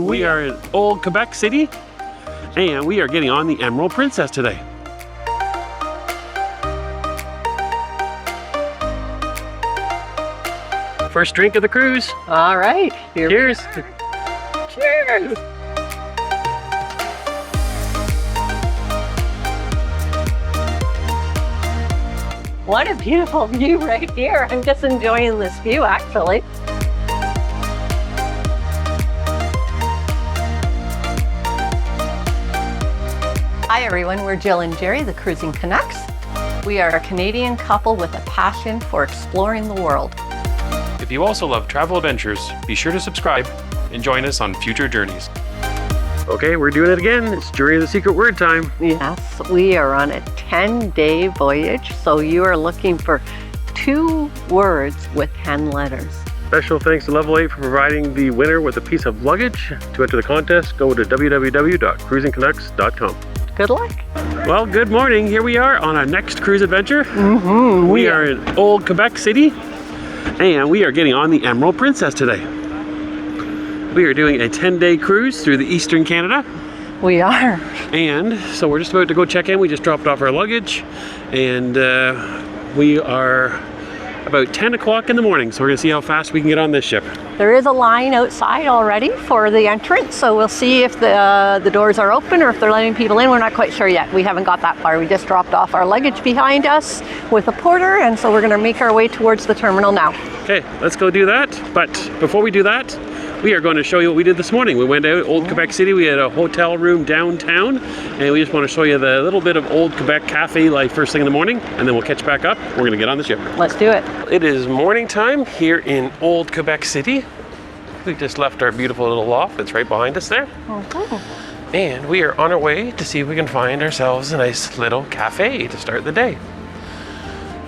We are in old Quebec City, and we are getting on the Emerald Princess today. First drink of the cruise. All right. Cheers. Cheers. What a beautiful view right here. I'm just enjoying this view actually. Hi everyone, we're Jill and Jerry, the Cruising Canucks. We are a Canadian couple with a passion for exploring the world. If you also love travel adventures, be sure to subscribe and join us on future journeys. Okay, we're doing it again. It's Jury of the Secret Word time. Yes, we are on a 10-day voyage, so you are looking for 2 words with 10 letters. Special thanks to Level 8 for providing the winner with a piece of luggage. To enter the contest, go to www.cruisingcanucks.com. Good luck. Well, good morning. Here we are on our next cruise adventure. We are in old Quebec City, and we are getting on the Emerald Princess today. We are doing a 10-day cruise through the Eastern Canada. We are. And so we're just about to go check in. We just dropped off our luggage, and we are about 10 o'clock in the morning. So we're gonna see how fast we can get on this ship. There is a line outside already for the entrance, so we'll see if the doors are open or if they're letting people in. We're not quite sure yet. We haven't got that far. We just dropped off our luggage behind us with a porter, and so we're gonna make our way towards the terminal now. Okay, let's go do that. But before we do that, we are going to show you what we did this morning. We went out old Quebec City. We had a hotel room downtown, and we just want to show you the little bit of old Quebec cafe life first thing in the morning, and then we'll catch back up. We're going to get on the ship. Let's do it. It is morning time here in old Quebec City. We just left our beautiful little loft that's right behind us there. And we are on our way to see if we can find ourselves a nice little cafe to start the day.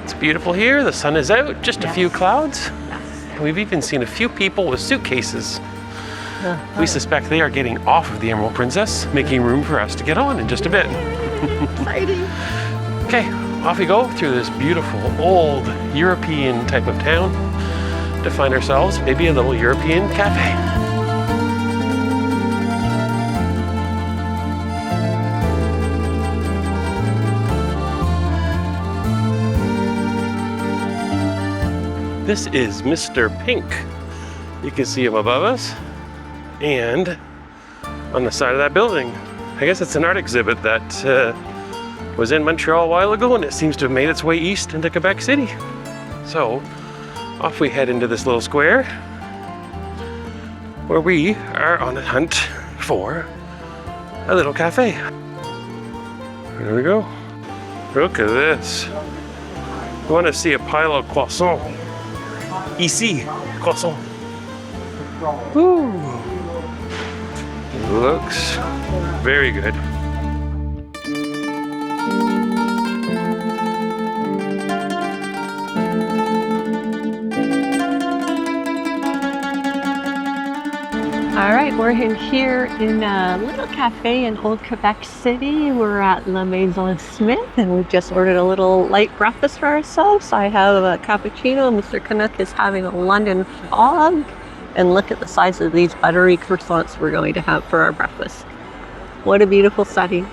It's beautiful here. The sun is out, just a few clouds. We've even seen a few people with suitcases. We suspect they are getting off of the Emerald Princess, making room for us to get on in just a bit. Exciting. Okay, off we go through this beautiful old European type of town to find ourselves maybe a little European cafe. This is Mr. Pink. You can see him above us, and on the side of that building. I guess it's an art exhibit that was in Montreal a while ago, and it seems to have made its way east into Quebec City. So off we head into this little square where we are on a hunt for a little cafe. There we go. Look at this. We want to see a pile of croissants. Ici, croissant. Ooh. Looks very good. All right, we're in here in a little cafe in old Quebec City. We're at La Maison Smith, and we've just ordered a little light breakfast for ourselves. I have a cappuccino. Mr. Canuck is having a London fog. And look at the size of these buttery croissants we're going to have for our breakfast. What a beautiful setting.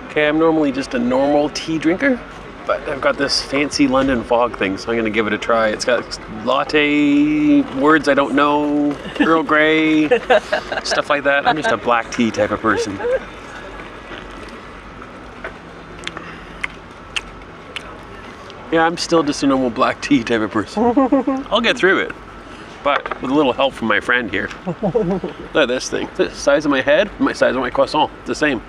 Okay, I'm normally just a normal tea drinker, but I've got this fancy London fog thing, so I'm gonna give it a try. It's got latte, words I don't know, Earl Grey, stuff like that. I'm just a black tea type of person. Yeah, I'm still just a normal black tea type of person. I'll get through it, but with a little help from my friend here. Look at this thing. The size of my head, my size of my croissant, the same.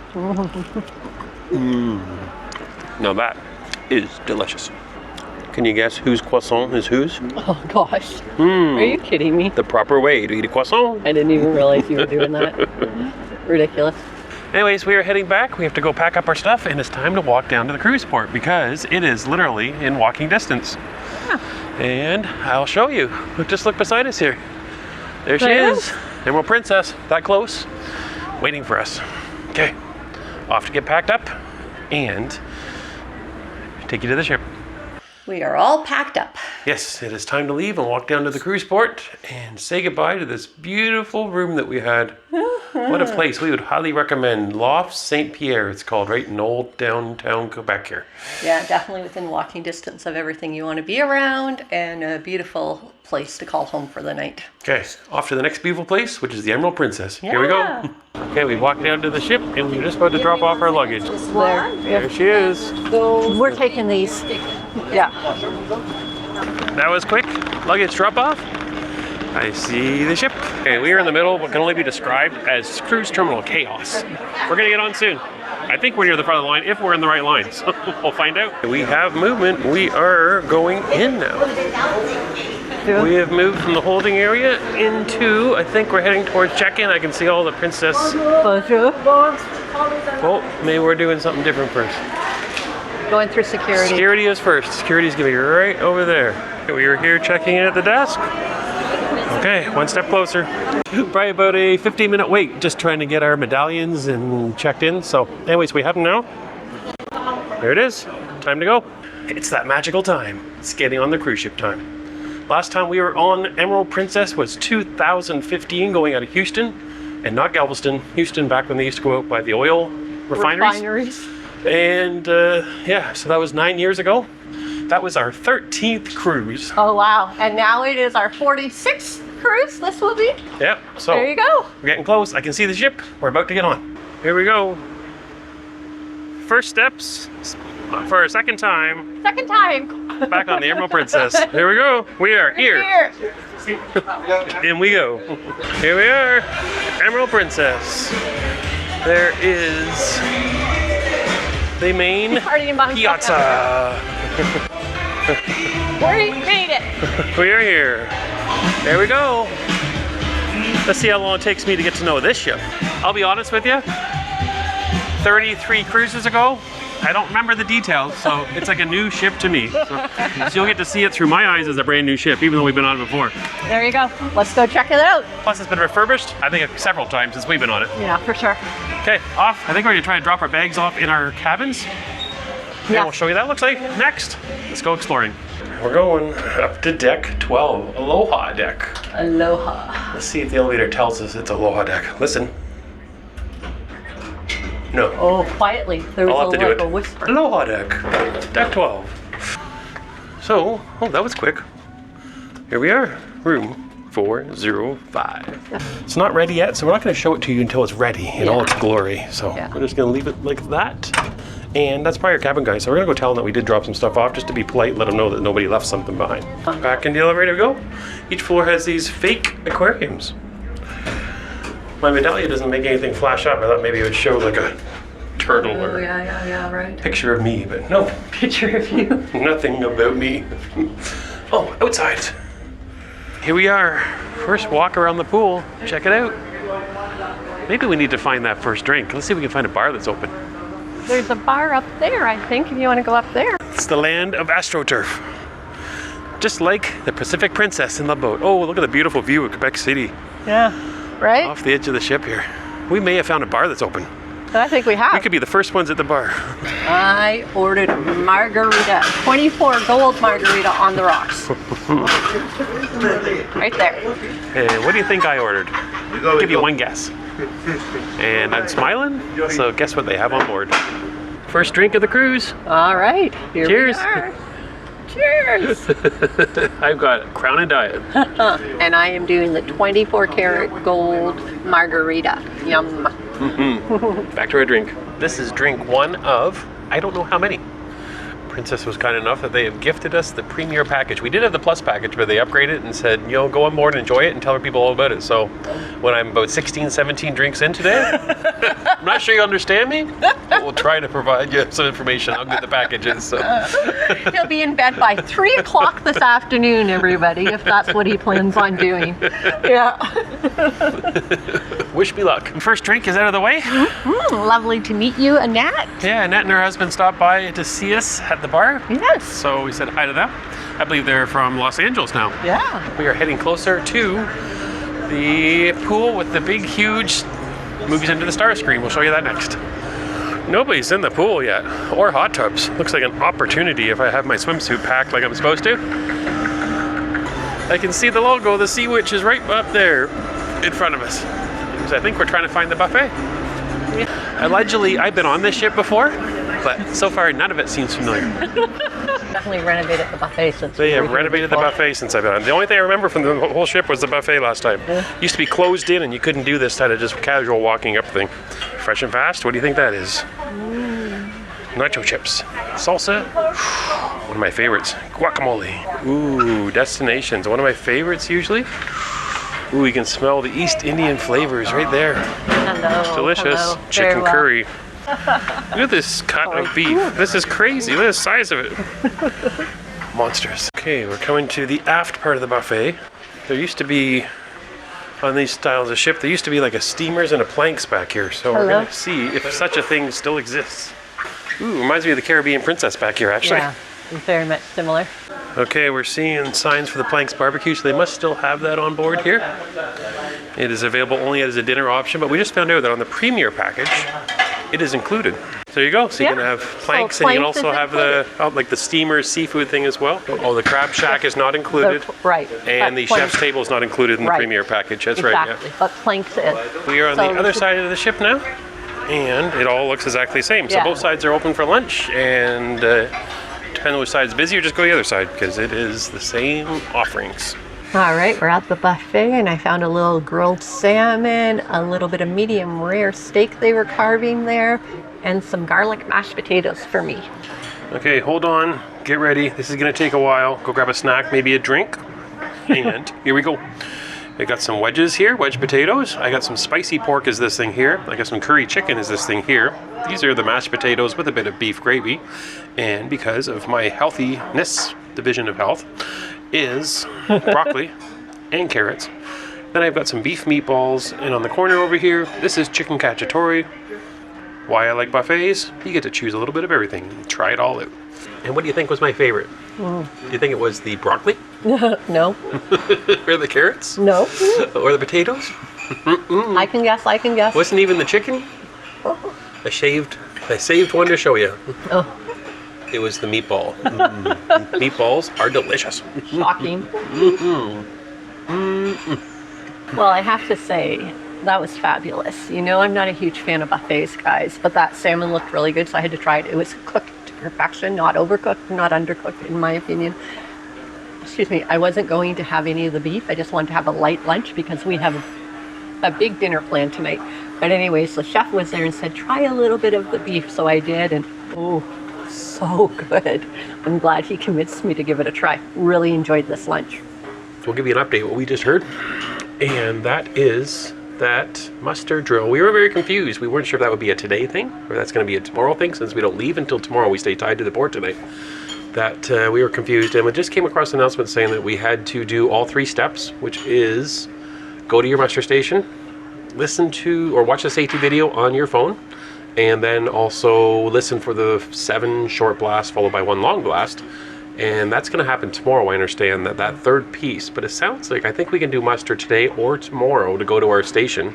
Now that is delicious. Can you guess whose croissant is whose? Oh gosh. Are you kidding me? The proper way to eat a croissant. I didn't even realize you were doing that. Ridiculous. Anyways, we are heading back. We have to go pack up our stuff, and it's time to walk down to the cruise port because it is literally in walking distance. Yeah. And I'll show you. Just look beside us here. There she is. Emerald Princess, that close, waiting for us. Okay, off to get packed up and take you to the ship. We are all packed up. Yes, it is time to leave and walk down to the cruise port and say goodbye to this beautiful room that we had. What a place. We would highly recommend Loft St. Pierre, it's called, right in old downtown Quebec here. Yeah, definitely within walking distance of everything you want to be around, and a beautiful place to call home for the night. Okay, off to the next beautiful place, which is the Emerald Princess. Here we go. Okay, we walked down to the ship and we're just about to drop off our luggage. There she is. We're taking these. Yeah. That was quick. Luggage drop off. I see the ship. Okay, we are in the middle of what can only be described as cruise terminal chaos. We're gonna get on soon. I think we're near the front of the line, if we're in the right line. So we'll find out. We have movement. We are going in now. We have moved from the holding area into, I think we're heading towards check-in. I can see all the princess. Bonjour. Well, maybe we're doing something different first. Going through security. Security is first. Security is going to be right over there. We are here checking in at the desk. Okay, one step closer. Probably about a 15-minute wait, just trying to get our medallions and checked in. So anyways, we have them now. There it is. Time to go. It's that magical time. It's getting on the cruise ship time. Last time we were on Emerald Princess was 2015, going out of Houston, and not Galveston. Houston, back when they used to go out by the oil refineries. And yeah, so that was 9 years ago. That was our 13th cruise. Oh, wow. And now it is our 46th cruise, this will be. Yep, so there you go. We're getting close. I can see the ship. We're about to get on. Here we go. First steps for our second time. Second time. Back on the Emerald Princess. Here we go. We are here. In we go. Here we are. Emerald Princess. There is the main piazza. We made it. We are here. There we go. Let's see how long it takes me to get to know this ship. I'll be honest with you. 33 cruises ago, I don't remember the details, so it's like a new ship to me. So you'll get to see it through my eyes as a brand new ship, even though we've been on it before. There you go. Let's go check it out. Plus, it's been refurbished, I think, several times since we've been on it. Yeah, for sure. Okay, off. I think we're gonna try and drop our bags off in our cabins. Yeah. And we'll show you that looks like next. Let's go exploring. We're going up to deck 12, Aloha deck. Aloha. Let's see if the elevator tells us it's Aloha deck. Listen. No. Oh, quietly. There was I'll have to do it. a whisper. Aloha deck. Deck 12. So, oh, that was quick. Here we are. Room 405. It's not ready yet, so we're not going to show it to you until it's ready in all its glory. So we're just going to leave it like that. And that's probably our cabin guy. So we're going to go tell them that we did drop some stuff off just to be polite, let them know that nobody left something behind. Back in the elevator we go. Each floor has these fake aquariums. My medallion doesn't make anything flash up. I thought maybe it would show like a turtle or right. picture of me, but no. Picture of you. Nothing about me. Oh, outside. Here we are. First walk around the pool. Check it out. Maybe we need to find that first drink. Let's see if we can find a bar that's open. There's a bar up there, I think, if you want to go up there. It's the land of AstroTurf. Just like the Pacific Princess in the boat. Oh, look at the beautiful view of Quebec City. Yeah, right? Off the edge of the ship here. We may have found a bar that's open. I think we have. We could be the first ones at the bar. I ordered a margarita, 24 gold margarita on the rocks. Right there. And what do you think I ordered? I'll give you one guess. And I'm smiling, so guess what they have on board? First drink of the cruise. All right, here Cheers. we are. Cheers. I've got Crown and Diet. And I am doing the 24 karat gold margarita. Yum. Back to our drink. This is drink one of, I don't know how many. Princess was kind enough that they have gifted us the premier package. We did have the plus package, but they upgraded it and said, you know, go on board and enjoy it and tell people all about it. So when I'm about 16, 17 drinks in today, I'm not sure you understand me, but we'll try to provide you some information. I'll get the packages. So. He'll be in bed by 3 o'clock this afternoon, everybody, if that's what he plans on doing. Yeah. Wish me luck. First drink is out of the way. Lovely to meet you, Annette. Yeah, Annette and her husband stopped by to see us at the bar. Yes. So we said hi to them. I believe they're from Los Angeles now. Yeah. We are heading closer to the pool with the big, huge movies into the star screen. We'll show you that next. Nobody's in the pool yet, or hot tubs. Looks like an opportunity if I have my swimsuit packed like I'm supposed to. I can see the logo, the Sea Witch is right up there in front of us. Because I think we're trying to find the buffet. Allegedly, I've been on this ship before, but so far none of it seems familiar. Definitely renovated the buffet since. They have renovated the buffet since I've been on. The only thing I remember from the whole ship was the buffet last time. Used to be closed in and you couldn't do this kind of just casual walking up thing. Fresh and fast, what do you think that is? Nacho chips. Salsa. One of my favorites. Guacamole. Ooh, destinations. One of my favorites usually. Ooh, you can smell the East Indian flavors right there. Hello. Delicious. Hello. Chicken Very well. curry. Look at this cut of beef. This is crazy. Look at the size of it. Monsters. Okay, we're coming to the aft part of the buffet. There used to be, on these styles of ship, there used to be like a steamers and a planks back here. So we're going to see if such a thing still exists. Ooh, reminds me of the Caribbean Princess back here, actually. Yeah, very much similar. Okay, we're seeing signs for the Planks Barbecue, so they must still have that on board here. It is available only as a dinner option, but we just found out that on the Premier package, it is included. So there you go. So you can have planks, and you can also have the like the steamer seafood thing as well. Oh, the crab shack is not included. Right. And the chef's table is not included in the Premier package. That's right. Exactly. But planks is. We are on the other side of the ship now, and it all looks exactly the same. So both sides are open for lunch, and depending on which side's busy, or just go to the other side because it is the same offerings. All right, we're at the buffet and I found a little grilled salmon, a little bit of medium rare steak they were carving there, and some garlic mashed potatoes for me. Okay, hold on, get ready. This is gonna take a while. Go grab a snack, maybe a drink. And here we go. I got some wedges here, wedge potatoes. I got some spicy pork is this thing here. I got some curry chicken is this thing here. These are the mashed potatoes with a bit of beef gravy. And because of my healthiness, division of health, is broccoli and carrots. Then I've got some beef meatballs, and on the corner over here, this is chicken cacciatore. Why I like buffets? You get to choose a little bit of everything. Try it all out. And what do you think was my favorite? Do you think it was the broccoli? No. Or the carrots? No. Or the potatoes? I can guess. Wasn't even the chicken? I saved one to show you. Oh. It was the meatball. Meatballs are delicious. Shocking. Well, I have to say, that was fabulous. You know, I'm not a huge fan of buffets, guys, but that salmon looked really good, so I had to try it. It was cooked to perfection, not overcooked, not undercooked, in my opinion. Excuse me, I wasn't going to have any of the beef. I just wanted to have a light lunch because we have a big dinner planned tonight. But anyways, the chef was there and said, try a little bit of the beef, so I did, and oh, so good. I'm glad he convinced me to give it a try. Really enjoyed this lunch. So we'll give you an update what we just heard. And that is that muster drill. We were very confused. We weren't sure if that would be a today thing or that's going to be a tomorrow thing, since we don't leave until tomorrow. We stay tied to the board tonight. That we were confused, and we just came across an announcement saying that we had to do all 3 steps, which is go to your muster station, listen to or watch a safety video on your phone, and then also listen for the 7 short blasts followed by 1 long blast. And that's going to happen tomorrow, I understand, that third piece. But it sounds like I think we can do muster today or tomorrow to go to our station.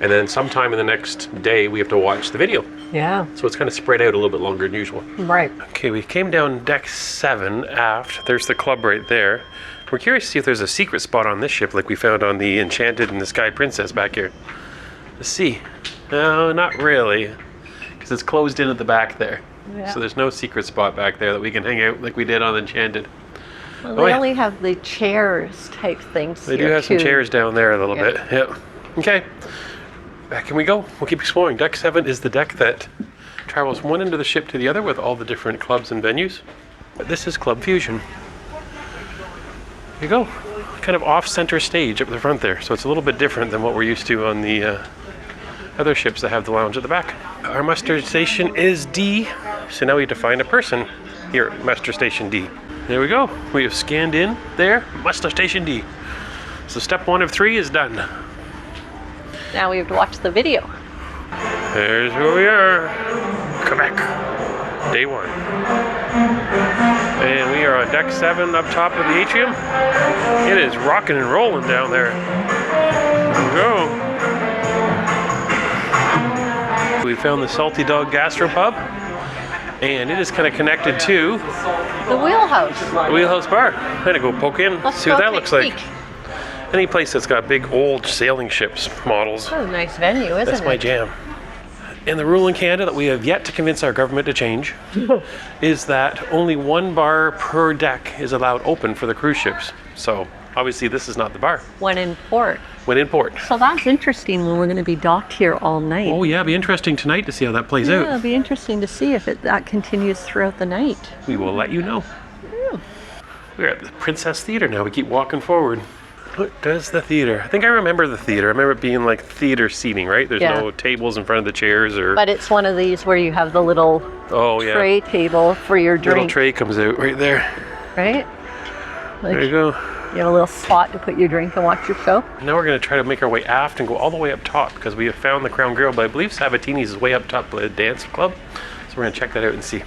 And then sometime in the next day, we have to watch the video. Yeah. So it's kind of spread out a little bit longer than usual. Right. Okay, we came down deck 7 aft. There's the club right there. We're curious to see if there's a secret spot on this ship like we found on the Enchanted and the Sky Princess back here. Let's see. No, not really. Because it's closed in at the back there. Yeah. So there's no secret spot back there that we can hang out like we did on Enchanted. Well, they only have the chairs type things. They do have some chairs down there a little bit. Yep. Okay. Back can we go? We'll keep exploring. Deck 7 is the deck that travels one end of the ship to the other with all the different clubs and venues. But this is Club Fusion. Here you go. Kind of off-center stage up the front there. So it's a little bit different than what we're used to on the other ships that have the lounge at the back. Our muster station is D. So now we have to find a person here at muster station D. There we go. We have scanned in there, muster station D. So step 1 of 3 is done. Now we have to watch the video. There's where we are. Quebec. Day 1. And we are on deck 7 up top of the atrium. It is rocking and rolling down there. There we go. found the Salty Dog Gastropub, and it is kind of connected to The Wheelhouse. the Wheelhouse Bar. I'm gonna go poke in, Let's see go what that take looks a like. peek. Any place that's got big old sailing ships models, What a nice venue, isn't that's my it? jam. And the rule in Canada that we have yet to convince our government to change is that only one bar per deck is allowed open for the cruise ships. So obviously this is not the bar. When in port. When in port. So that's interesting when we're going to be docked here all night. Oh yeah, it'll be interesting tonight to see how that plays Yeah, out. it'll be interesting to see if that continues throughout the night. We will let you know. We're at the Princess Theatre now. We keep walking forward. What does the theater? I think I remember the theater. I remember it being like theater seating, right? There's Yeah. no tables in front of the chairs or. But it's one of these where you have the little Oh yeah. tray table for your Little drink, tray comes out right there. right? Like There you go. you have a little spot to put your drink and watch your show. Now we're going to try to make our way aft and go all the way up top because we have found the Crown Grill, but I believe Sabatini's is way up top by the dance club. So we're going to check that out and see.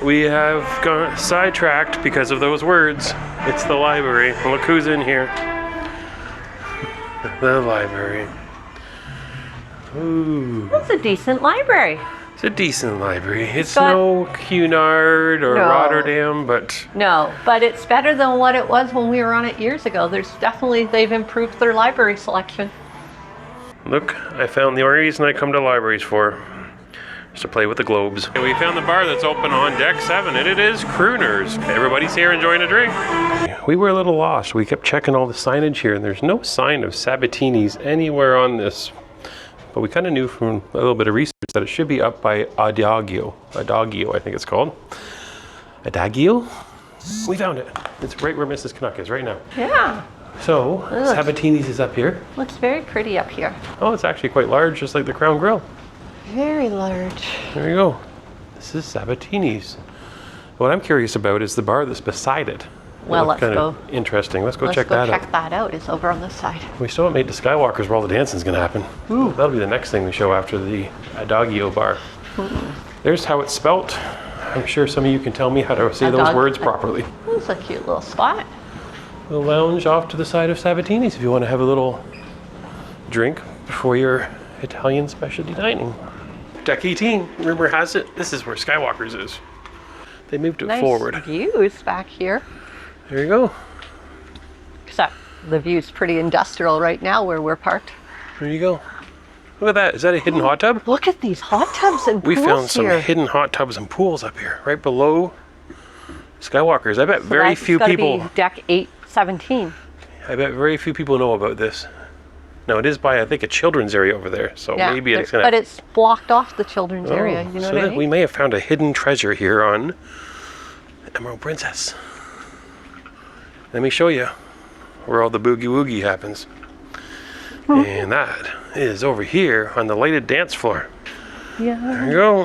We have gone sidetracked because of those words. It's the library. Look who's in here. The library. Ooh. It's a decent library. It's a decent library. It's got- no Cunard or No. Rotterdam, but No, but it's better than what it was when we were on it years ago. They've improved their library selection. look, I found the only reason I come to libraries for is to play with the globes. And we found the bar that's open on deck 7, and it is Crooners. Everybody's here enjoying a drink. We were a little lost. We kept checking all the signage here, and there's no sign of Sabatini's anywhere on this. But we kind of knew from a little bit of research that it should be up by Adagio. Adagio, I think it's called. Adagio? We found it. It's right where Mrs. Canuck is right now. Yeah, So, Sabatini's is up here. looks very pretty up here. Oh, it's actually quite large, just like the Crown Grill. Very large. There you go. This is Sabatini's. What I'm curious about is the bar that's beside it. Well, It looked let's kinda go. interesting. Let's go Let's check go that check out. that out. It's over on this side. We still haven't made the Skywalkers where all the dancing's gonna happen. That'll be the next thing we show after the Adagio bar. There's how it's spelt. I'm sure some of you can tell me how to say those Adagio. words properly. It's a cute little spot. The lounge off to the side of Sabatini's if you want to have a little drink before your Italian specialty dining. Deck 18, rumor has it, this is where Skywalkers is. They moved it Nice forward. views back here. There you go. Except the view's pretty industrial right now where we're parked. There you go. Look at that. Is that a hidden hot tub? Look at these hot tubs and We pools found some here. hidden hot tubs and pools up here, right below Skywalkers. I bet very That's few gotta people. be deck 817. I bet very few people know about this. Now it is by I think a children's area over there, so Yeah, maybe it's gonna. but it's blocked off the children's Oh, area. You know so what I that mean? we may have found a hidden treasure here on Emerald Princess. Let me show you where all the boogie woogie happens. And that is over here on the lighted dance floor. Yeah. There you go.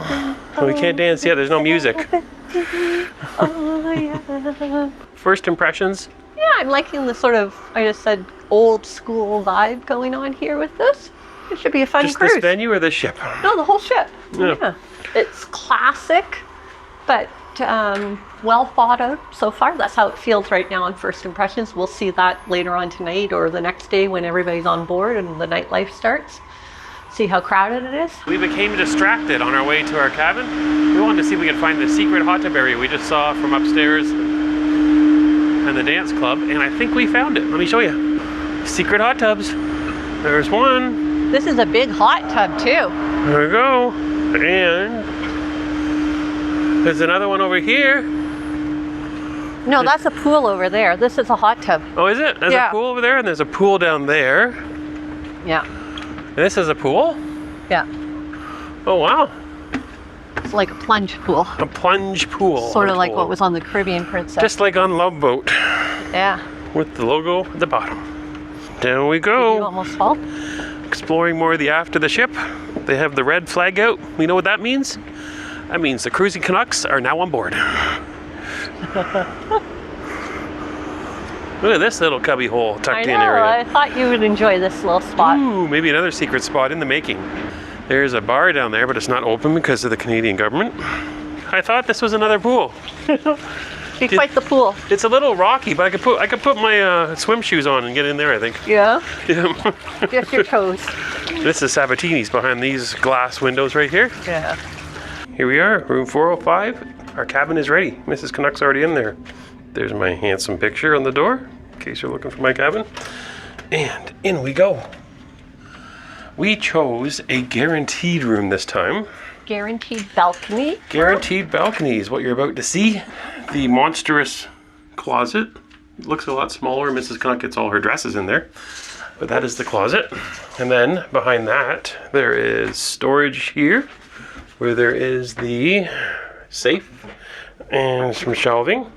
Well, we can't dance yet. There's no music. Oh, yeah. First impressions. Yeah, I'm liking the sort of, I just said, old school vibe going on here with this. It should be a fun Just cruise. this venue or this ship? No, the whole ship. Yeah. Yeah. It's classic, but well thought out so far. That's how it feels right now on first impressions. We'll see that later on tonight or the next day when everybody's on board and the nightlife starts. See how crowded it is. We became distracted on our way to our cabin. We wanted to see if we could find the secret hot tub area we just saw from upstairs and the dance club, and I think we found it. Let me show you. Secret hot tubs. There's one. This is a big hot tub too. There we go. And there's another one over here. No, that's a pool over there. This is a hot tub. Oh, is it? There's Yeah. a pool over there, and there's a pool down there. Yeah. And this is a pool? Yeah. Oh, wow. It's like a plunge pool. A plunge pool. Sort on of a like pool. what was on the Caribbean Princess. Just like on Love Boat, Yeah. with the logo at the bottom. Down we You go. almost fall. Exploring more of the aft of the ship. They have the red flag out. We know what that means? That means the cruising Canucks are now on board. Look at this little cubby hole I tucked know. in area. I thought you would enjoy this little spot. Ooh, maybe another secret spot in the making. There's a bar down there, but it's not open because of the Canadian government. I thought this was another pool. Be quite the pool. It's a little rocky, but I could put my swim shoes on and get in there, I think. Yeah. Yeah. Just your toes. This is Sabatini's behind these glass windows right here. Yeah. Here we are, room 405. Our cabin is ready. Mrs. Canuck's already in there. There's my handsome picture on the door, in case you're looking for my cabin. And in we go. We chose a guaranteed room this time. Guaranteed balcony. Guaranteed balcony is what you're about to see. The monstrous closet. It looks a lot smaller. Mrs. Canuck gets all her dresses in there. But that is the closet. And then behind that, there is storage here, where there is the safe and some shelving.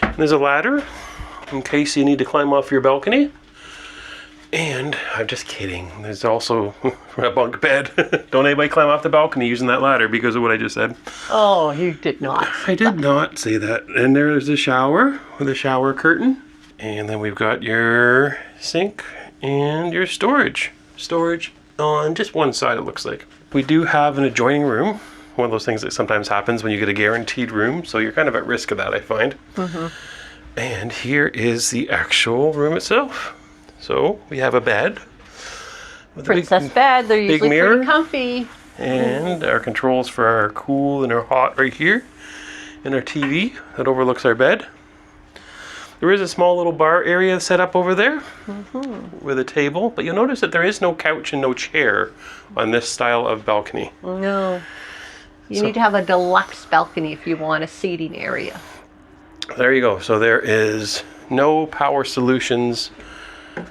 And there's a ladder in case you need to climb off your balcony. And I'm just kidding. There's also a bunk bed. Don't anybody climb off the balcony using that ladder because of what I just said. Oh, you did not. I did not say that. And there's a shower with a shower curtain. And then we've got your sink and your storage. Storage on just one side, it looks like. We do have an adjoining room. One of those things that sometimes happens when you get a guaranteed room. So you're kind of at risk of that, I find. Mm-hmm. And here is the actual room itself. So we have a bed. With Princess bed. They're usually mirror. pretty comfy. And our controls for our cool and our hot right here. And our TV that overlooks our bed. There is a small little bar area set up over there with a table. But you'll notice that there is no couch and no chair on this style of balcony. No. You need to have a deluxe balcony if you want a seating area. There you go. So there is no power solutions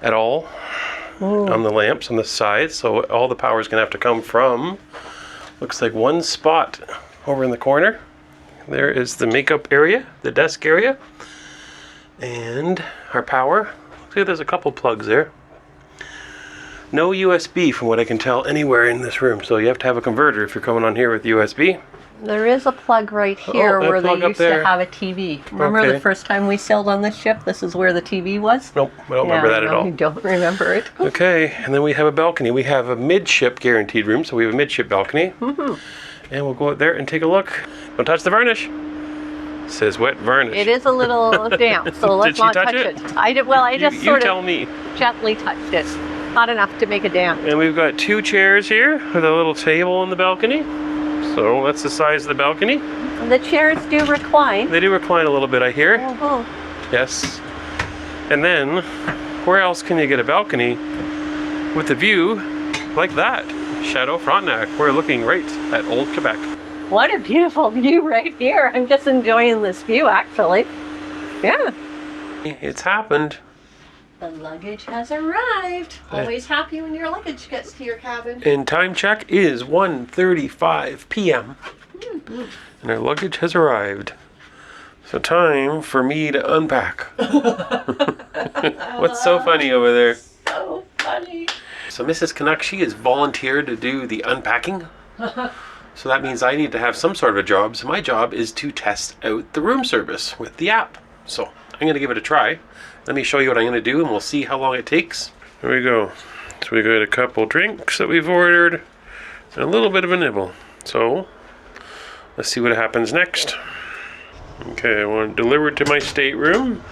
at all on the lamps on the sides. So all the power is going to have to come from, looks like one spot over in the corner. There is the makeup area, the desk area, and our power. See, there's a couple plugs there. No USB from what I can tell anywhere in this room. So you have to have a converter if you're coming on here with USB. There is a plug right here where they used to have a TV. Remember the first time we sailed on this ship? This is where the TV was? Nope, I don't remember that at all. You don't remember it. Okay, and then we have a balcony. We have a midship guaranteed room, so we have a midship balcony. And we'll go out there and take a look. Don't touch the varnish. It says wet varnish. It is a little damp, so let's not touch it. I did. Well, I just sort of gently touched it. Not enough to make a dent. And we've got two chairs here with a little table on the balcony. So that's the size of the balcony. The chairs do recline. They do recline a little bit, I hear. Yes. And then, where else can you get a balcony with a view like that? Chateau Frontenac. We're looking right at Old Quebec. What a beautiful view right here. I'm just enjoying this view, actually. Yeah. It's happened. The luggage has arrived. Always happy when your luggage gets to your cabin. And time check is 1:35 p.m. And our luggage has arrived. So time for me to unpack. What's so funny over there? So funny. So Mrs. Canuck, she has volunteered to do the unpacking. So that means I need to have some sort of a job. So my job is to test out the room service with the app. So I'm going to give it a try. Let me show you what I'm going to do and we'll see how long it takes. There we go. So we got a couple drinks that we've ordered and a little bit of a nibble. So let's see what happens next. Okay, I want it delivered to my stateroom.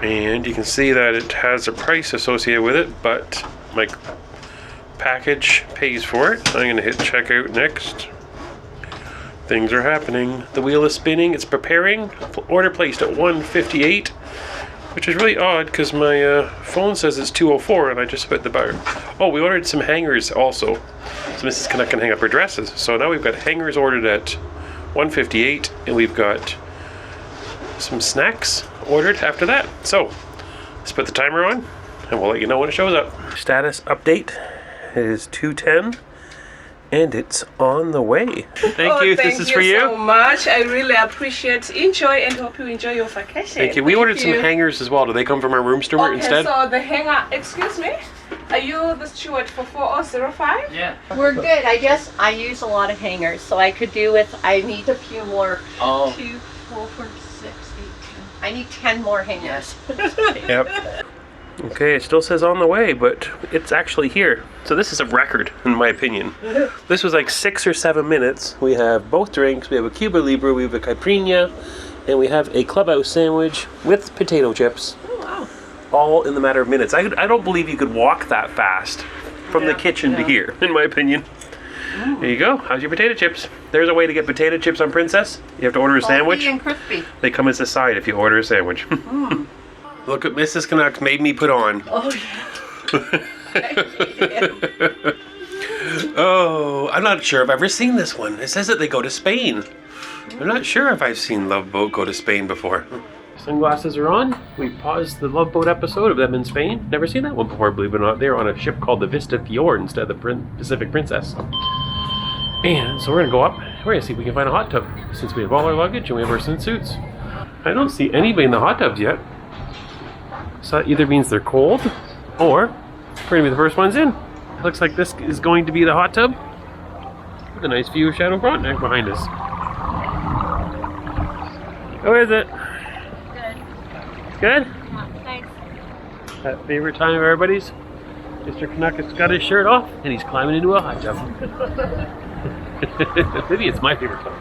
And you can see that it has a price associated with it, but my package pays for it. I'm going to hit checkout next. Things are happening. The wheel is spinning. It's preparing. Order placed at 1:58, which is really odd because my phone says it's 2:04 and I just hit the bar. Oh, we ordered some hangers also. So Mrs. Canuck can hang up her dresses. So now we've got hangers ordered at 1:58 and we've got some snacks ordered after that. So let's put the timer on and we'll let you know when it shows up. Status update is 2:10. And it's on the way. Thank you. This is for you. Thank you so much. I really appreciate. Enjoy and hope you enjoy your vacation. Thank you. We ordered some hangers as well. Do they come from our room steward instead? So the hanger, excuse me, are you the steward for 4005? Yeah. We're good. I use a lot of hangers, so I could do with, I need a few more. 2, 4, 6, 8, 10. I need 10 more hangers. Yep. Okay, it still says on the way, but it's actually here. So this is a record, in my opinion. This was like 6 or 7 minutes. We have both drinks. We have a Cuba Libre, we have a Caipirinha, and we have a clubhouse sandwich with potato chips. Oh, wow. All in the matter of minutes. I don't believe you could walk that fast from the kitchen to here, in my opinion. There you go. How's your potato chips? There's a way to get potato chips on Princess. You have to order a sandwich. And crispy. They come as a side if you order a sandwich. Look what Mrs. Canuck made me put on. Oh, yeah. Oh, I'm not sure if I've ever seen this one. It says that they go to Spain. I'm not sure if I've seen Love Boat go to Spain before. Sunglasses are on. We paused the Love Boat episode of them in Spain. Never seen that one before, believe it or not. They're on a ship called the Vista Fiord instead of the Pacific Princess. And so we're going to go up. We're going to see if we can find a hot tub, since we have all our luggage and we have our swimsuits. I don't see anybody in the hot tubs yet. So that either means they're cold, or we're going to be the first ones in. It looks like this is going to be the hot tub, with a nice view of Shadow Frontenac behind us. How is it? Good? Thanks. That favorite time of everybody's? Mr. Canuck has got his shirt off and he's climbing into a hot tub. Maybe it's my favorite time.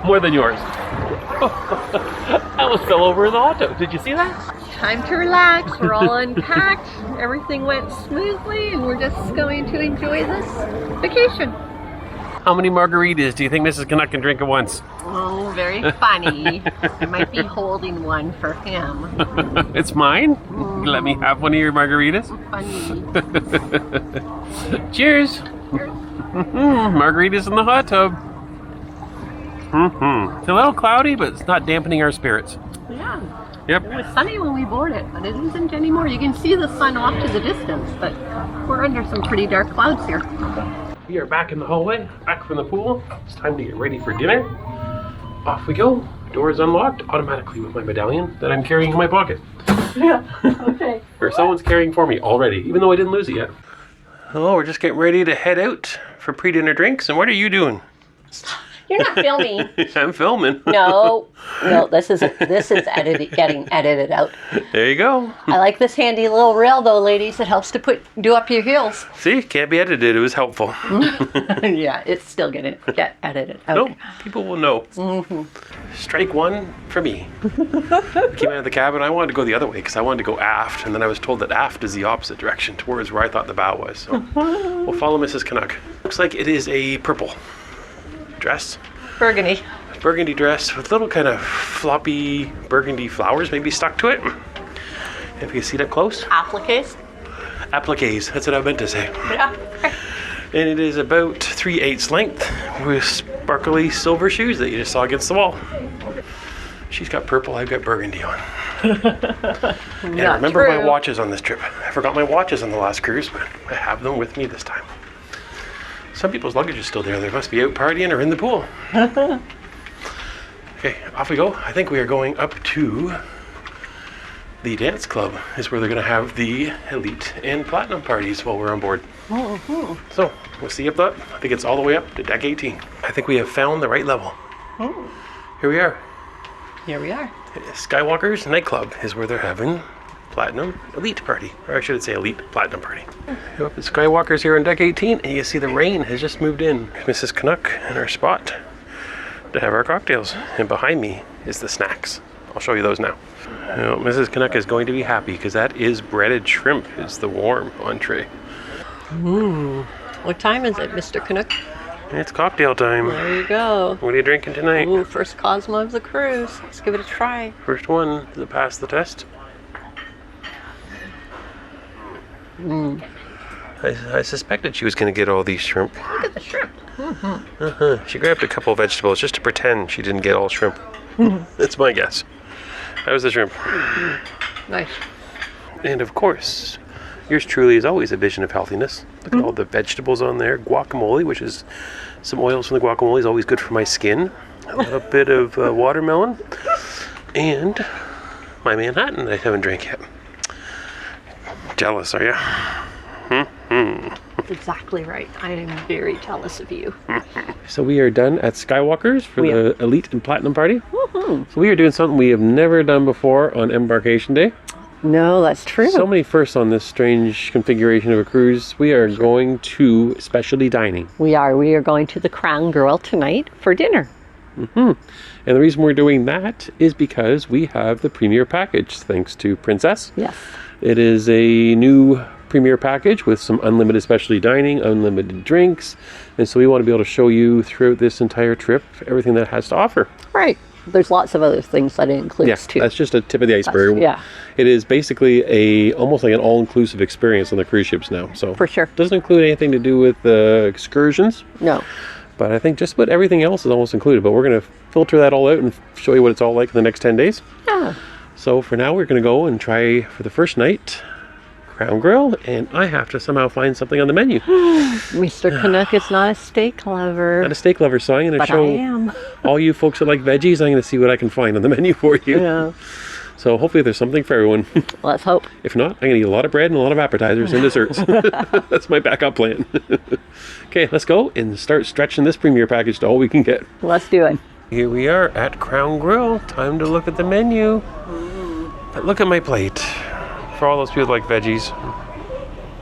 More than yours. I almost fell over in the hot tub. Did you see that? Time to relax. We're all unpacked. Everything went smoothly, and we're just going to enjoy this vacation. How many margaritas do you think Mrs. Canuck can drink at once? Oh, very funny. I might be holding one for him. It's mine? Let me have one of your margaritas. Funny. Cheers. Margaritas in the hot tub. It's a little cloudy, but it's not dampening our spirits. Yeah. Yep. It was sunny when we boarded, but it isn't anymore. You can see the sun off to the distance, but we're under some pretty dark clouds here. We are back in the hallway, back from the pool. It's time to get ready for dinner. Off we go. Door is unlocked automatically with my medallion that I'm carrying in my pocket. Yeah, okay. Or someone's carrying for me already, even though I didn't lose it yet. Hello, we're just getting ready to head out for pre-dinner drinks. And what are you doing? You're not filming. I'm filming. No, this is getting edited out. There you go. I like this handy little rail though, ladies. It helps to do up your heels. See, can't be edited. It was helpful. Yeah, it's still gonna get edited out. Nope, people will know. Strike one for me. I came out of the cabin. I wanted to go the other way because I wanted to go aft, and then I was told that aft is the opposite direction towards where I thought the bow was. So we'll follow Mrs. Canuck. Looks like it is a purple dress. Burgundy dress with little kind of floppy burgundy flowers maybe stuck to it. If you see that close. Appliques. Appliques, that's what I meant to say. Yeah. And it is about 3/8 length with sparkly silver shoes that you just saw against the wall. She's got purple, I've got burgundy on. And I remember my watches on this trip. I forgot my watches on the last cruise, but I have them with me this time. Some people's luggage is still there. They must be out partying or in the pool. Okay, off we go. I think we are going up to the dance club. Is where they're going to have the elite and platinum parties while we're on board. So we'll see up that. I think it's all the way up to deck 18. I think we have found the right level. Here we are. Here we are. Skywalker's nightclub is where they're having platinum elite party, or I should say elite platinum party. Go up at Skywalker's here on deck 18, and you see the rain has just moved in. Mrs. Canuck in our spot to have our cocktails, and behind me is the snacks. I'll show you those now. Now Mrs. Canuck is going to be happy because that is breaded shrimp. It's the warm entree. What time is it, Mr. Canuck? It's cocktail time. There you go. What are you drinking tonight? Ooh, first Cosmo of the cruise. Let's give it a try. First one. Does it pass the test? I suspected she was going to get all these shrimp. Look at the shrimp. She grabbed a couple of vegetables just to pretend she didn't get all shrimp. That's my guess. That was the shrimp. Nice. And of course, yours truly is always a vision of healthiness. Look at all the vegetables on there. Guacamole, which is some oils from the guacamole, is always good for my skin. A little bit of watermelon. And my Manhattan that I haven't drank yet. Jealous, are you? Exactly right. I am very jealous of you. So we are done at Skywalker's for the Elite and Platinum party. So we are doing something we have never done before on Embarkation Day. No, that's true. So many firsts on this strange configuration of a cruise. We are going to specialty dining. We are going to the Crown Grill tonight for dinner. And the reason we're doing that is because we have the Premier package, thanks to Princess. Yes. It is a new Premier package with some unlimited specialty dining, unlimited drinks. And so we want to be able to show you throughout this entire trip everything that has to offer. Right. There's lots of other things that it includes too. That's just a tip of the iceberg. Yeah. It is basically almost like an all-inclusive experience on the cruise ships now. So For sure. It doesn't include anything to do with excursions. No. But I think just about everything else is almost included. But we're going to filter that all out and show you what it's all like in the next 10 days. Yeah. So for now, we're going to go and try for the first night Crown Grill, and I have to somehow find something on the menu. Mr. Canuck is not a steak lover. Not a steak lover, so I'm going to But show I am. all you folks that like veggies, I'm going to see what I can find on the menu for you. Yeah. So hopefully there's something for everyone. Let's hope. If not, I'm going to eat a lot of bread and a lot of appetizers and desserts. That's my backup plan. Okay, let's go and start stretching this Premier package to all we can get. Let's do it. Here we are at Crown Grill. Time to look at the menu. But look at my plate. For all those people that like veggies,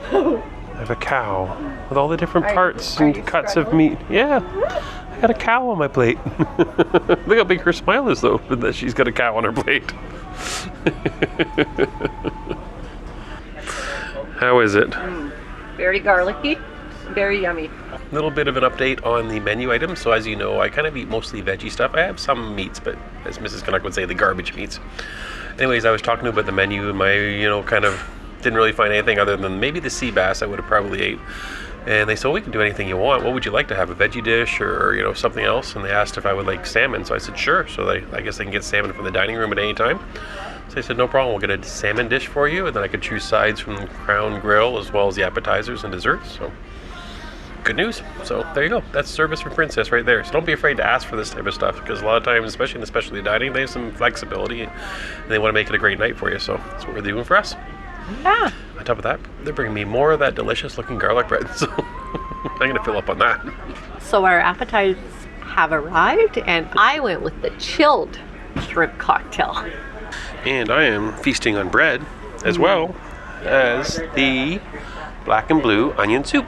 I have a cow with all the different parts and cuts of meat. Yeah, I got a cow on my plate. Look how big her smile is, though, that she's got a cow on her plate. How is it? Very garlicky, very yummy. A little bit of an update on the menu items. So as you know, I kind of eat mostly veggie stuff. I have some meats, but as Mrs. Canuck would say, the garbage meats. Anyways, I was talking about the menu and my, kind of didn't really find anything other than maybe the sea bass I would have probably ate. And they said, well, we can do anything you want. What would you like to have, a veggie dish or, something else? And they asked if I would like salmon. So I said, sure. So I guess they can get salmon from the dining room at any time. So they said, no problem. We'll get a salmon dish for you. And then I could choose sides from the Crown Grill as well as the appetizers and desserts. So good news. So there you go. That's service for Princess right there. So don't be afraid to ask for this type of stuff, because a lot of times, especially in the specialty dining, they have some flexibility and they want to make it a great night for you. So that's what we're doing for us. Yeah. On top of that, they're bringing me more of that delicious looking garlic bread. So I'm going to fill up on that. So our appetizers have arrived, and I went with the chilled shrimp cocktail. And I am feasting on bread as well as the black and blue onion soup.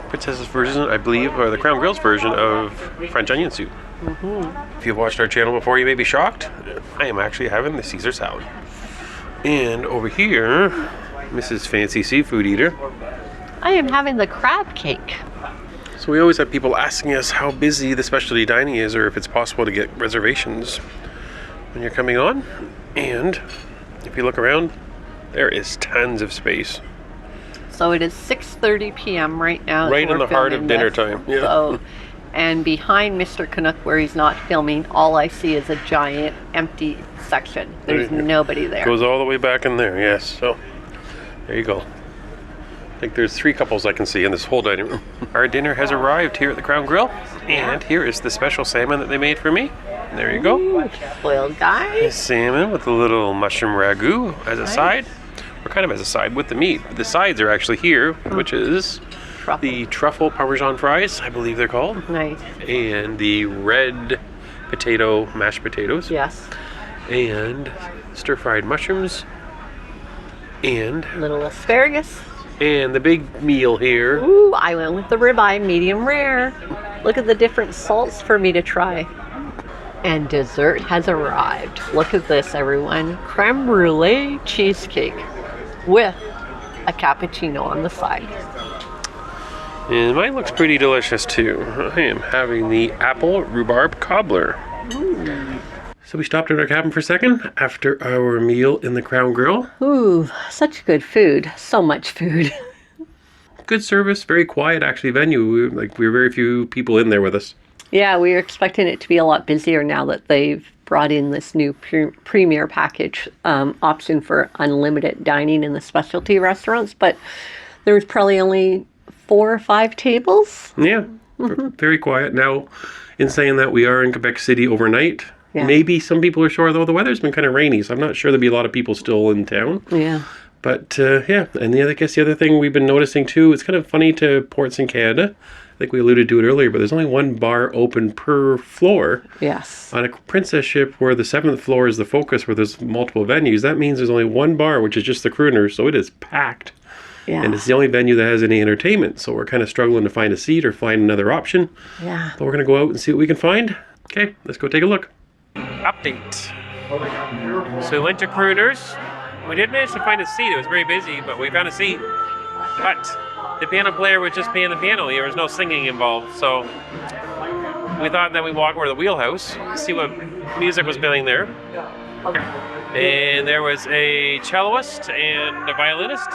Princess's version, I believe, or the Crown Grill's version of French onion soup. If you've watched our channel before, you may be shocked. I am actually having the Caesar salad. And over here, Mrs. Fancy Seafood Eater. I am having the crab cake. So we always have people asking us how busy the specialty dining is, or if it's possible to get reservations when you're coming on. And if you look around, there is tons of space. So it is 6:30 p.m. right now. as Right in we're the heart of filming dinner this. time. Yeah. So, and behind Mr. Canuck, where he's not filming, all I see is a giant empty section. There's nobody there. Goes all the way back in there, yes. So there you go. I think there's 3 couples I can see in this whole dining room. Our dinner has arrived here at the Crown Grill, and here is the special salmon that they made for me. There you go. Ooh, spoiled guy. Salmon with a little mushroom ragu as a side. Or kind of as a side with the meat. The sides are actually here, which is Truffle. the truffle parmesan fries, I believe they're called. Nice. And the red potato mashed potatoes. Yes. And stir-fried mushrooms. And Little asparagus. the big meal here. Ooh, I went with the ribeye, medium rare. Look at the different salts for me to try. And dessert has arrived. Look at this, everyone. Creme brulee cheesecake with a cappuccino on the side. And mine looks pretty delicious too. I am having the apple rhubarb cobbler. So we stopped at our cabin for a second after our meal in the Crown Grill. Ooh, such good food. So much food. Good service, very quiet actually venue. We were very few people in there with us. Yeah, we were expecting it to be a lot busier now that they've brought in this new Premier package option for unlimited dining in the specialty restaurants, but there was probably only 4 or 5 tables. Yeah, very quiet. Now, in saying that, we are in Quebec City overnight. Yeah. Maybe some people are sure, though the weather's been kind of rainy, so I'm not sure there'll be a lot of people still in town. Yeah. But yeah, and I guess the other thing we've been noticing too, it's kind of funny to ports in Canada. I think we alluded to it earlier, but there's only one bar open per floor. Yes. On a princess ship where the 7th floor is the focus, where there's multiple venues, that means there's only one bar, which is just the crooners, so it is packed. Yeah. And it's the only venue that has any entertainment, so we're kind of struggling to find a seat or find another option. Yeah. But we're going to go out and see what we can find. Okay, let's go take a look. Update. So we went to crooners. We did manage to find a seat. It was very busy, but we found a seat. But the piano player was just playing the piano. There was no singing involved. So we thought that we'd walk over to the wheelhouse, see what music was playing there. And there was a celloist and a violinist.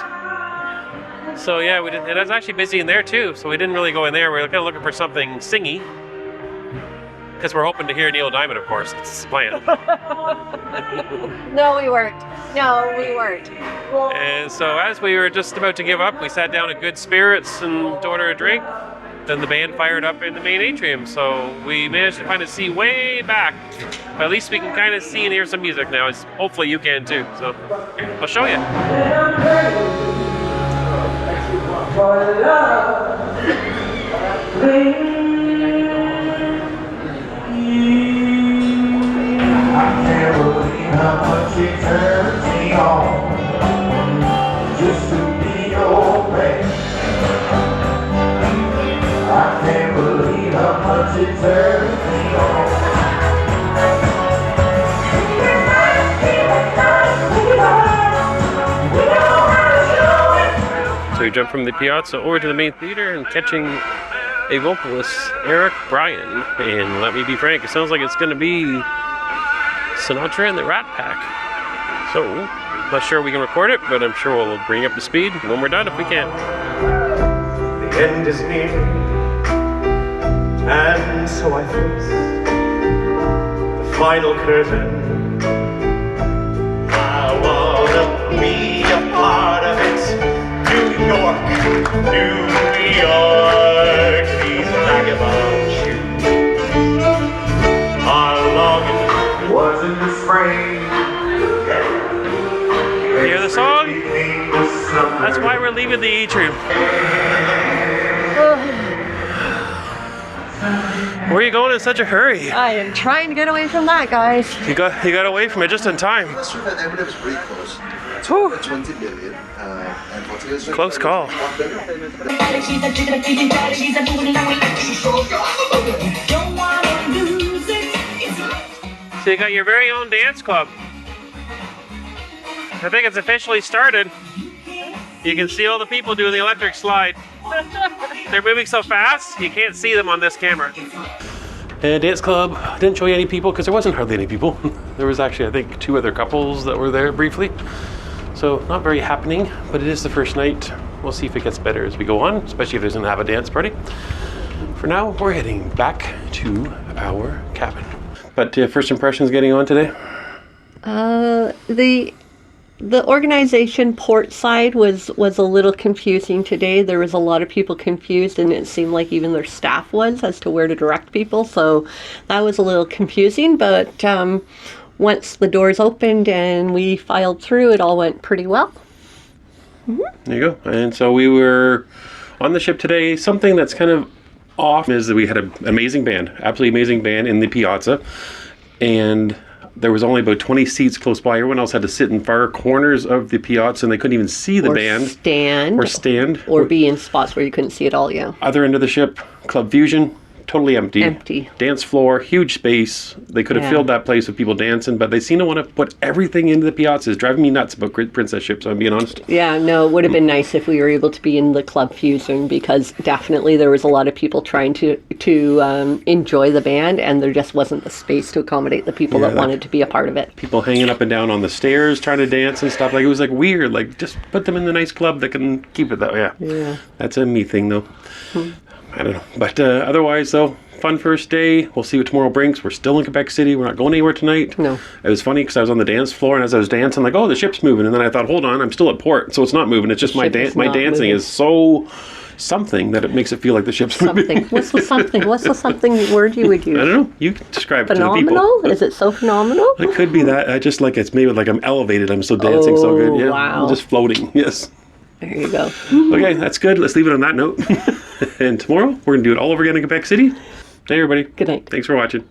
So yeah, it was actually busy in there too. So we didn't really go in there. We were kind of looking for something singy. Because we're hoping to hear Neil Diamond, of course. It's the plan. No, we weren't. And so as we were just about to give up, we sat down in good spirits and ordered a drink. Then the band fired up in the main atrium. So we managed to find a seat way back. But at least we can kind of see and hear some music now. Hopefully you can too. So I'll show you. How much it turns me on just to be your friend. I can't believe how much it turns me on. So we jumped from the piazza over to the main theater and catching a vocalist, Eric Bryan. And let me be frank, it sounds like it's going to be Sinatra and the Rat Pack. So, not sure we can record it, but I'm sure we'll bring up the speed when we're done if we can. The end is near, and so I face the final curtain. I wanna be a part of it. New York, these vagabond shoes are longing. Was in the spring. Hear the song? That's why we're leaving the atrium. Where are you going in such a hurry? I am trying to get away from that, guys. You got away from it just in time. That's true that everybody was pretty close. Whew. 20 billion. And what is it? Close call. So you got your very own dance club. I think it's officially started. You can see all the people doing the electric slide. They're moving so fast, you can't see them on this camera. And dance club, didn't show you any people because there wasn't hardly any people. There was actually, I think, 2 other couples that were there briefly. So not very happening, but it is the first night. We'll see if it gets better as we go on, especially if there's an have a dance party. For now, we're heading back to our cabin. But first impressions getting on today? The organization port side was a little confusing today. There was a lot of people confused, and it seemed like even their staff was as to where to direct people. So that was a little confusing, but once the doors opened and we filed through, it all went pretty well. Mm-hmm. There you go. And so we were on the ship today. Something that's kind of off is that we had an amazing band, absolutely amazing band in the piazza, and there was only about 20 seats close by. Everyone else had to sit in far corners of the piazza, and they couldn't even see the band. Stand. Or be in spots where you couldn't see it all, yeah. Other end of the ship, Club Fusion, totally empty. Dance floor, huge space. They could have filled that place with people dancing, but they seem to want to put everything into the piazza. It's driving me nuts about princess ships, I'm being honest. Yeah, no, it would have been nice if we were able to be in the Club Fusion, because definitely there was a lot of people trying to enjoy the band, and there just wasn't the space to accommodate the people that wanted to be a part of it. People hanging up and down on the stairs trying to dance and stuff. Like, it was like weird. Like, just put them in the nice club that can keep it that way. Yeah. That's a me thing, though. I don't know. But otherwise, though, fun first day. We'll see what tomorrow brings. We're still in Quebec City. We're not going anywhere tonight. No. It was funny because I was on the dance floor, and as I was dancing, like, oh, the ship's moving. And then I thought, hold on, I'm still at port, so it's not moving. It's just my dancing is so something that it makes it feel like the ship's moving. Something. What's the something? What's the something word you would use? I don't know. You can describe it to the Phenomenal? people. Is it so phenomenal? It could be that. I just like it's maybe like I'm elevated. I'm so dancing so good. Yeah, wow. I'm just floating. Yes. There you go. Okay, that's good. Let's leave it on that note. And tomorrow we're gonna do it all over again in Quebec City. Hey everybody. Good night. Thanks for watching.